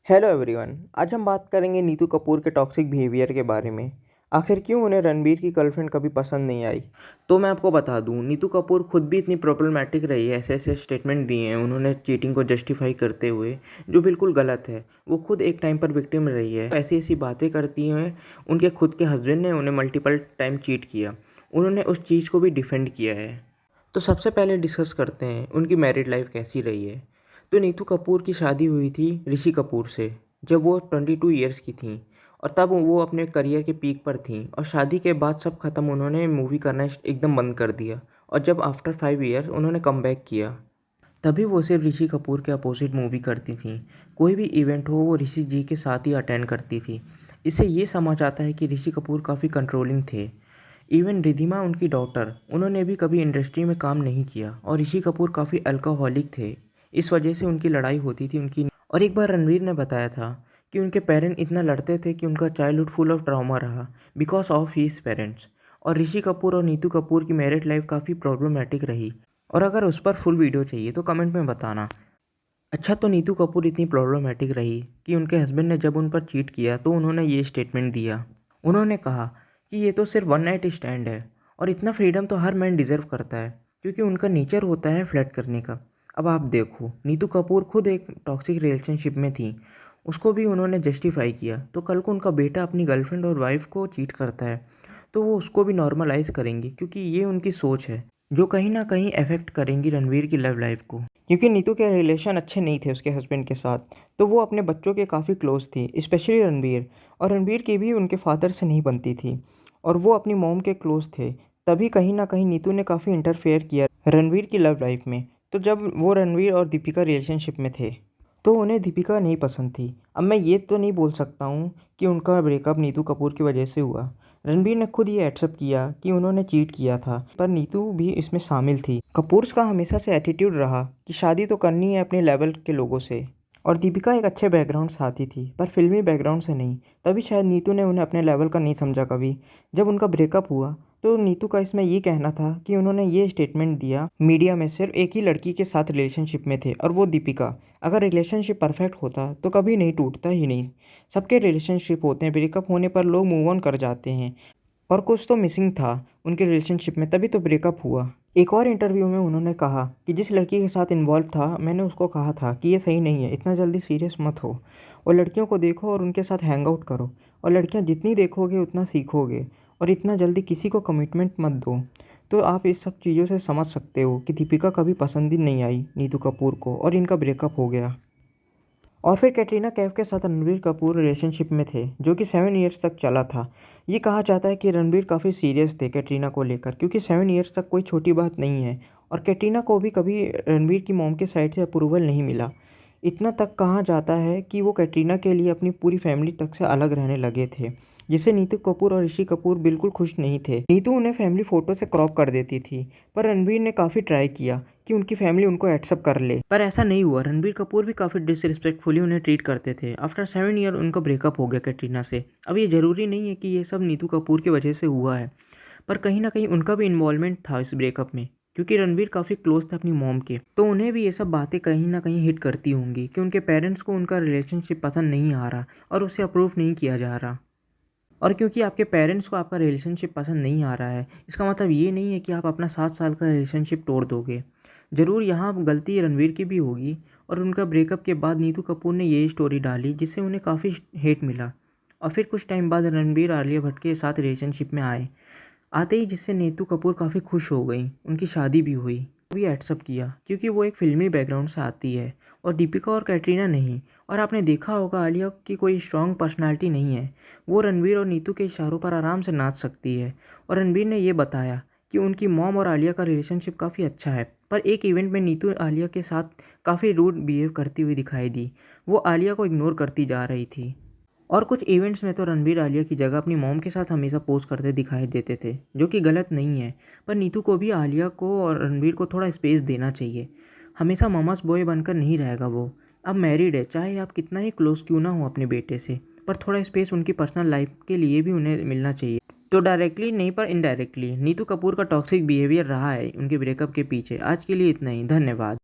Hello everyone. आज हम बात करेंगे नीतू कपूर के टॉक्सिक बिहेवियर के बारे में। आखिर क्यों उन्हें रणबीर की गर्लफ्रेंड कभी पसंद नहीं आई। तो मैं आपको बता दूं, नीतू कपूर खुद भी इतनी प्रॉब्लमैटिक रही है। ऐसे ऐसे स्टेटमेंट दिए हैं उन्होंने चीटिंग को जस्टिफाई करते हुए, जो बिल्कुल गलत है। वो खुद एक टाइम पर विक्टिम रही है। ऐसी ऐसी बातें करती हैं। उनके खुद के हस्बैंड ने उन्हें मल्टीपल टाइम चीट किया। उन्होंने उस चीज़ को भी डिफेंड किया है। तो सबसे पहले डिस्कस करते हैं उनकी मैरिड लाइफ कैसी रही है। तो नीतू कपूर की शादी हुई थी ऋषि कपूर से, जब वो 22 ईयर्स की थीं। और तब वो अपने करियर के पीक पर थीं, और शादी के बाद सब खत्म, उन्होंने मूवी करना एकदम बंद कर दिया। और जब आफ्टर 5 ईयर्स उन्होंने कम बैक किया, तभी वो सिर्फ ऋषि कपूर के अपोजिट मूवी करती थीं। कोई भी इवेंट हो वो ऋषि जी के साथ ही अटेंड करती थी। इससे ये समझ आता है कि ऋषि कपूर काफ़ी कंट्रोलिंग थे। इवन रिधिमा उनकी डॉटर, उन्होंने भी कभी इंडस्ट्री में काम नहीं किया, और ऋषि कपूर काफ़ी अल्कोहलिक थे। इस वजह से उनकी लड़ाई होती थी उनकी। और एक बार रणवीर ने बताया था कि उनके पेरेंट इतना लड़ते थे कि उनका चाइल्डहुड फुल ऑफ ट्रॉमा रहा बिकॉज ऑफ हीज पेरेंट्स। और ऋषि कपूर और नीतू कपूर की मैरिड लाइफ काफ़ी प्रॉब्लमेटिक रही। और अगर उस पर फुल वीडियो चाहिए तो कमेंट में बताना। अच्छा, तो नीतू कपूर इतनी प्रॉब्लमेटिक रही कि उनके हस्बैंड ने जब उन पर चीट किया तो उन्होंने ये स्टेटमेंट दिया। उन्होंने कहा कि ये तो सिर्फ वन नाइट स्टैंड है, और इतना फ्रीडम तो हर मैन डिज़र्व करता है, क्योंकि उनका नेचर होता है फ्लर्ट करने का। अब आप देखो, नीतू कपूर खुद एक टॉक्सिक रिलेशनशिप में थी, उसको भी उन्होंने जस्टिफाई किया। तो कल को उनका बेटा अपनी गर्लफ्रेंड और वाइफ को चीट करता है तो वो उसको भी नॉर्मलाइज करेंगी, क्योंकि ये उनकी सोच है जो कहीं ना कहीं अफेक्ट करेंगी रणवीर की लव लाइफ को। क्योंकि नीतू के रिलेशन अच्छे नहीं थे उसके हस्बैंड के साथ, तो वो अपने बच्चों के काफ़ी क्लोज थी, स्पेशली रणवीर। और रणवीर की भी उनके फादर से नहीं बनती थी, और वो अपनी मॉम के क्लोज थे। तभी कहीं ना कहीं नीतू ने काफ़ी इंटरफेयर किया रणवीर की लव लाइफ में। तो जब वो रणवीर और दीपिका रिलेशनशिप में थे तो उन्हें दीपिका नहीं पसंद थी। अब मैं ये तो नहीं बोल सकता हूँ कि उनका ब्रेकअप नीतू कपूर की वजह से हुआ। रणबीर ने खुद ये एक्सेप्ट किया कि उन्होंने चीट किया था, पर नीतू भी इसमें शामिल थी। कपूर्स का हमेशा से एटीट्यूड रहा कि शादी तो करनी है अपने लेवल के लोगों से। और दीपिका एक अच्छे बैकग्राउंड से आती थी, पर फिल्मी बैकग्राउंड से नहीं। तभी शायद नीतू ने उन्हें अपने लेवल का नहीं समझा कभी। जब उनका ब्रेकअप हुआ तो नीतू का इसमें ये कहना था कि उन्होंने ये स्टेटमेंट दिया मीडिया में सिर्फ एक ही लड़की के साथ रिलेशनशिप में थे, और वो दीपिका। अगर रिलेशनशिप परफेक्ट होता तो कभी नहीं टूटता ही नहीं। सबके रिलेशनशिप होते हैं, ब्रेकअप होने पर लोग मूव ऑन कर जाते हैं, और कुछ तो मिसिंग था उनके रिलेशनशिप में, तभी तो ब्रेकअप हुआ। एक और इंटरव्यू में उन्होंने कहा कि जिस लड़की के साथ इन्वॉल्व था मैंने उसको कहा था कि ये सही नहीं है, इतना जल्दी सीरियस मत हो, और लड़कियों को देखो और उनके साथ हैंग आउट करो, और लड़कियां जितनी देखोगे उतना सीखोगे, और इतना जल्दी किसी को कमिटमेंट मत दो। तो आप इस सब चीज़ों से समझ सकते हो कि दीपिका कभी पसंद ही नहीं आई नीतू कपूर को, और इनका ब्रेकअप हो गया। और फिर कैटरीना कैफ के साथ रणबीर कपूर रिलेशनशिप में थे, जो कि 7 ईयर्स तक चला था। ये कहा जाता है कि रणबीर काफ़ी सीरियस थे कैटरीना को लेकर, क्योंकि 7 ईयर्स तक कोई छोटी बात नहीं है। और कैटरीना को भी कभी रणबीर की मॉम के साइड से अप्रूवल नहीं मिला। इतना तक कहा जाता है कि वो कैटरीना के लिए अपनी पूरी फैमिली तक से अलग रहने लगे थे, जिससे नीतू कपूर और ऋषि कपूर बिल्कुल खुश नहीं थे। नीतू उन्हें फैमिली फ़ोटो से क्रॉप कर देती थी, पर रणबीर ने काफ़ी ट्राई किया कि उनकी फैमिली उनको एक्सेप्ट कर ले, पर ऐसा नहीं हुआ। रणबीर कपूर भी काफ़ी डिसरिस्पेक्टफुली उन्हें ट्रीट करते थे। आफ्टर 7 ईयर उनका ब्रेकअप हो गया कैटरीना से। अब ये ज़रूरी नहीं है कि ये सब नीतू कपूर की वजह से हुआ है, पर कहीं ना कहीं उनका भी इन्वॉल्वमेंट था इस ब्रेकअप में, क्योंकि रणबीर काफ़ी क्लोज थे अपनी मॉम के। तो उन्हें भी ये सब बातें कहीं ना कहीं हिट करती होंगी कि उनके पेरेंट्स को उनका रिलेशनशिप पसंद नहीं आ रहा और उसे अप्रूव नहीं किया जा रहा। और क्योंकि आपके पेरेंट्स को आपका रिलेशनशिप पसंद नहीं आ रहा है, इसका मतलब ये नहीं है कि आप अपना 7 साल का रिलेशनशिप तोड़ दोगे। ज़रूर यहाँ गलती रणवीर की भी होगी, और उनका ब्रेकअप के बाद नीतू कपूर ने ये स्टोरी डाली जिससे उन्हें काफ़ी हेट मिला। और फिर कुछ टाइम बाद रणबीर आलिया भट्ट के साथ रिलेशनशिप में आए, आते ही जिससे नीतू कपूर काफ़ी खुश हो गई, उनकी शादी भी हुई। भी एक्सेप्ट किया क्योंकि वो एक फिल्मी बैकग्राउंड से आती है, और दीपिका और कैटरीना नहीं। और आपने देखा होगा आलिया की कोई स्ट्रॉन्ग पर्सनालिटी नहीं है, वो रणवीर और नीतू के इशारों पर आराम से नाच सकती है। और रणवीर ने ये बताया कि उनकी मॉम और आलिया का रिलेशनशिप काफ़ी अच्छा है, पर एक इवेंट में नीतू आलिया के साथ काफ़ी रूड बिहेव करती हुई दिखाई दी। वो आलिया को इग्नोर करती जा रही थी। और कुछ इवेंट्स में तो रणबीर आलिया की जगह अपनी मॉम के साथ हमेशा पोज करते दिखाई देते थे, जो कि गलत नहीं है। पर नीतू को भी आलिया को और रणबीर को थोड़ा स्पेस देना चाहिए। हमेशा मामास बॉय बनकर नहीं रहेगा वो। अब मैरिड है, चाहे आप कितना ही क्लोज क्यों ना हो अपने बेटे से, पर थोड़ा स्पेस उनकी पर्सनल लाइफ के लिए भी उन्हें मिलना चाहिए। तो डायरेक्टली नहीं पर इनडायरेक्टली नीतू कपूर का टॉक्सिक बिहेवियर रहा है उनके ब्रेकअप के पीछे। आज के लिए इतना ही, धन्यवाद।